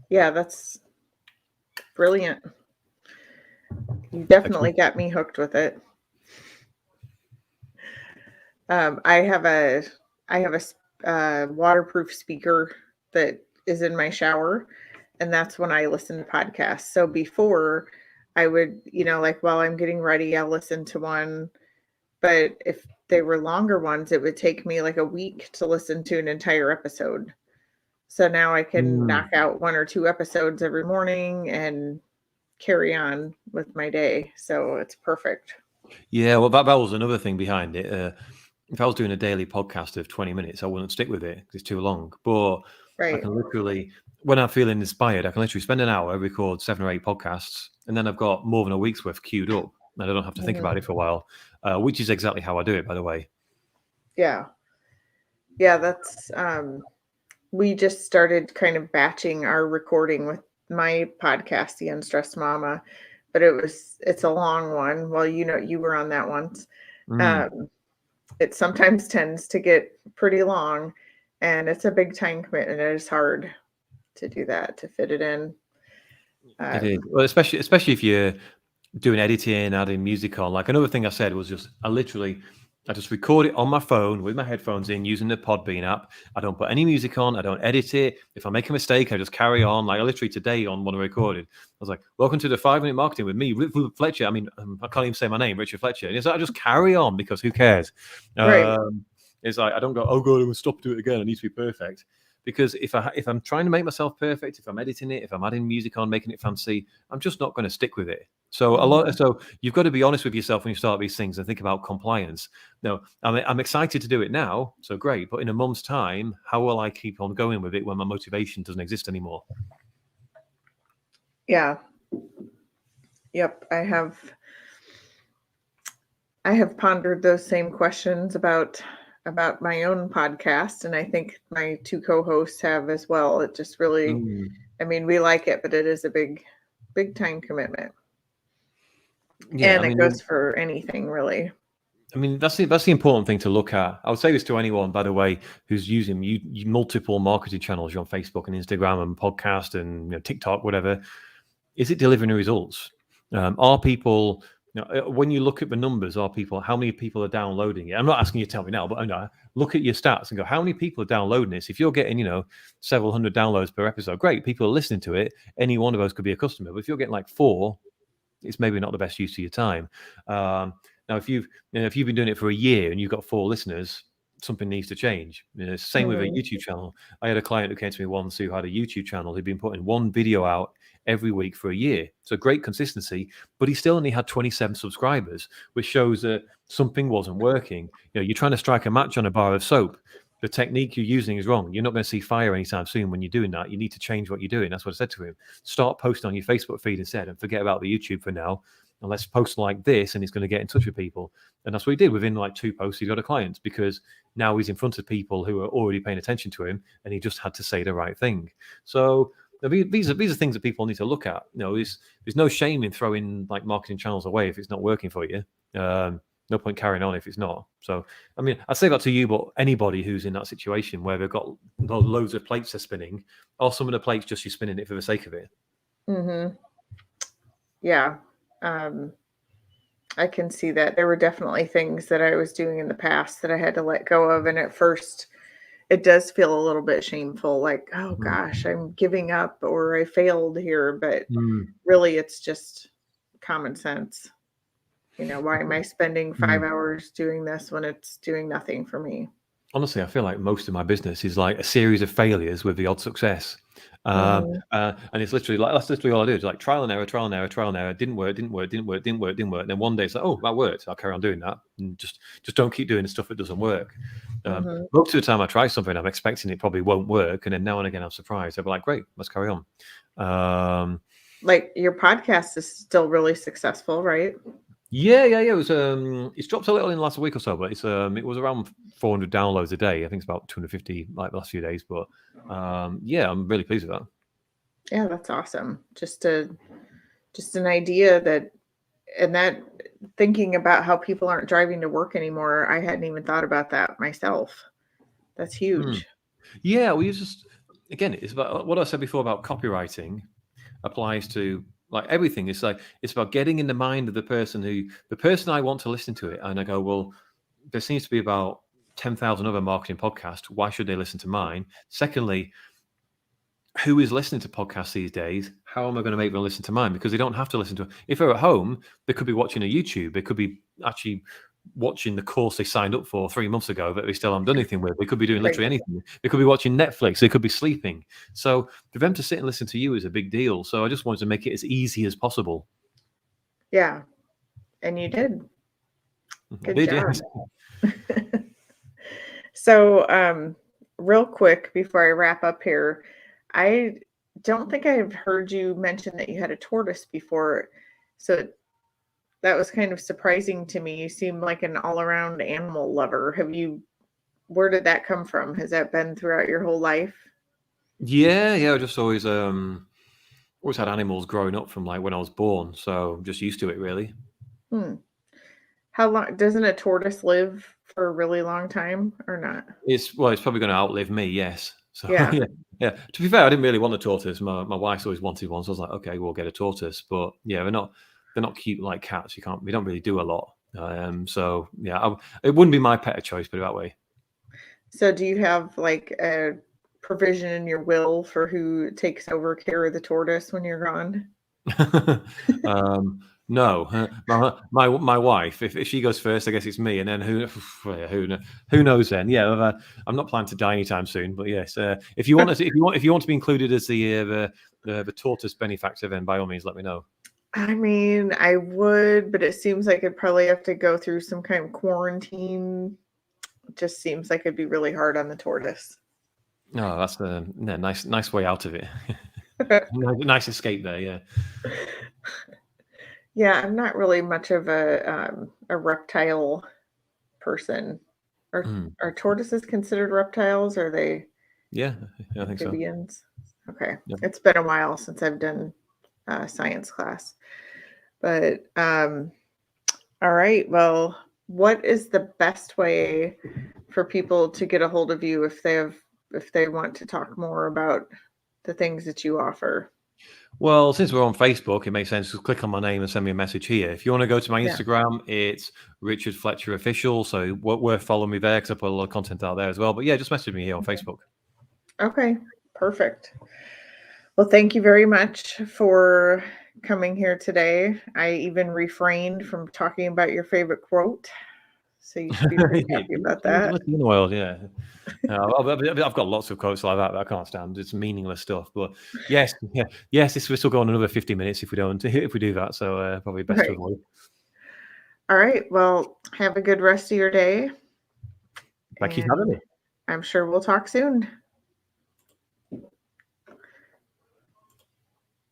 Yeah, that's brilliant. You definitely got me hooked with it. I have a waterproof speaker that is in my shower, and that's when I listen to podcasts. So before I would, like while I'm getting ready, I'll listen to one. But if they were longer ones, it would take me like a week to listen to an entire episode. So now I can knock out 1 or 2 episodes every morning and carry on with my day. So it's perfect. Yeah, well, that was another thing behind it. If I was doing a daily podcast of 20 minutes, I wouldn't stick with it because it's too long. But I Right. can literally, when I'm feeling inspired, I can literally spend an hour, record 7 or 8 podcasts, and then I've got more than a week's worth queued up. And I don't have to think about it for a while, which is exactly how I do it, by the way. Yeah. Yeah, that's we just started kind of batching our recording with my podcast, The Unstressed Mama, but it's a long one. Well, you were on that once. It sometimes tends to get pretty long, and it's a big time commitment. It is hard to do that, to fit it in. It is. Well, especially if you're doing editing, adding music on. Like another thing I said was I just record it on my phone with my headphones in using the Podbean app. I don't put any music on. I don't edit it. If I make a mistake, I just carry on. Like literally today on when I recorded, I was like, welcome to the 5-minute marketing with me, Richard Fletcher. I mean, I can't even say my name, Richard Fletcher. And it's like, I just carry on because who cares? Right. It's like, I don't go, oh God, I'm going to stop doing it again. I need to be perfect. Because if I'm trying to make myself perfect, if I'm editing it, if I'm adding music on, making it fancy, I'm just not going to stick with it. So you've got to be honest with yourself when you start these things and think about compliance. No, I'm excited to do it now, so great. But in a month's time, how will I keep on going with it when my motivation doesn't exist anymore? Yeah. Yep. I have pondered those same questions about my own podcast, and I think my 2 co-hosts have as well. It just really, I mean, we like it, but it is a big time commitment. Yeah, and it goes for anything really. I mean, that's the important thing to look at. I would say this to anyone, by the way, who's using multiple marketing channels. You're on Facebook and Instagram and podcast and TikTok, whatever. Is it delivering the results? Are people, when you look at the numbers, how many people are downloading it? I'm not asking you to tell me now, but look at your stats and go, how many people are downloading this? If you're getting, several hundred downloads per episode, great. People are listening to it. Any one of those could be a customer. But if you're getting like 4, it's maybe not the best use of your time. Now, if you've been doing it for a year and you've got 4 listeners, something needs to change. Same with a YouTube channel. I had a client who came to me once who had a YouTube channel who'd been putting 1 video out every week for a year. So great consistency, but he still only had 27 subscribers, which shows that something wasn't working. You're trying to strike a match on a bar of soap. The technique you're using is wrong. You're not going to see fire anytime soon when you're doing that. You need to change what you're doing. That's what I said to him. Start posting on your Facebook feed instead and forget about the YouTube for now. And let's post like this, and he's going to get in touch with people. And that's what he did. Within like 2 posts, he got a client because now he's in front of people who are already paying attention to him, and he just had to say the right thing. So these are things that people need to look at. There's no shame in throwing like marketing channels away if it's not working for you. No point carrying on if it's not. So, I mean, I say that to you, but anybody who's in that situation where they've got loads of plates they're spinning, or some of the plates just you're spinning it for the sake of it. Yeah. I can see that. There were definitely things that I was doing in the past that I had to let go of. And at first, it does feel a little bit shameful, like, oh gosh, I'm giving up or I failed here. But really, it's just common sense. Why am I spending 5 hours doing this when it's doing nothing for me? Honestly, I feel like most of my business is like a series of failures with the odd success. And it's literally like, that's literally all I do. It's like trial and error. Didn't work. And then one day it's like, oh, that worked. I'll carry on doing that. And just don't keep doing the stuff that doesn't work. Most of the time I try something, I'm expecting it probably won't work. And then now and again, I'm surprised. I'll be like, great, let's carry on. Like your podcast is still really successful, right? Yeah. It was. It's dropped a little in the last week or so, but it was around 400 downloads a day. I think it's about 250 like the last few days. But yeah, I'm really pleased with that. Yeah, that's awesome. Just an idea that thinking about how people aren't driving to work anymore. I hadn't even thought about that myself. That's huge. Yeah, we just again, it's about what I said before about copywriting applies to like everything. It's about getting in the mind of the person I want to listen to it, and I go, well, there seems to be about 10,000 other marketing podcasts. Why should they listen to mine? Secondly, who is listening to podcasts these days? How am I going to make them listen to mine? Because they don't have to listen to it. If they're at home, they could be watching a YouTube. They could be actually watching the course they signed up for 3 months ago that they still haven't done anything with. They could be doing literally anything. They could be watching Netflix. They could be sleeping. So for them to sit and listen to you is a big deal. So I just wanted to make it as easy as possible. Yeah. And you did. Good job. Yes. So, real quick before I wrap up here, I don't think I've heard you mention that you had a tortoise before. So that was kind of surprising to me. You seem like an all-around animal lover. Where did that come from? Has that been throughout your whole life? Yeah. I just always had animals growing up from like when I was born. So I'm just used to it, really. How long doesn't a tortoise live for a really long time or not? It's probably going to outlive me. Yes. So Yeah. yeah. To be fair, I didn't really want a tortoise. My wife's always wanted one, so I was like, okay, we'll get a tortoise. But yeah, they're not cute like cats. We don't really do a lot. So yeah, it wouldn't be my pet of choice, put it that way. So do you have like a provision in your will for who takes over care of the tortoise when you're gone? No, my wife. If she goes first, I guess it's me, and then who knows then? Yeah, I'm not planning to die anytime soon. But yes, if you want to be included as the tortoise benefactor, then by all means, let me know. I mean, I would, but it seems like I'd probably have to go through some kind of quarantine. It just seems like it'd be really hard on the tortoise. No, that's a nice way out of it. Nice escape there, yeah. Yeah, I'm not really much of a reptile person. Are tortoises considered reptiles? Or are they? Yeah, I think amphibians? So. Okay, yeah. It's been a while since I've done science class, but all right. Well, what is the best way for people to get a hold of you if they want to talk more about the things that you offer? Well, since we're on Facebook, it makes sense to click on my name and send me a message here. If you want to go to my Instagram, it's Richard Fletcher Official. So worth following me there because I put a lot of content out there as well. But yeah, just message me here on Facebook. Okay, perfect. Well, thank you very much for coming here today. I even refrained from talking about your favorite quote. So you should be pretty happy about that. In the world, yeah. I've got lots of quotes like that I can't stand. It's meaningless stuff. But yes, this will go on another 50 minutes if we do that. So probably best to avoid. All right. Well, have a good rest of your day. Thank you for having me. I'm sure we'll talk soon.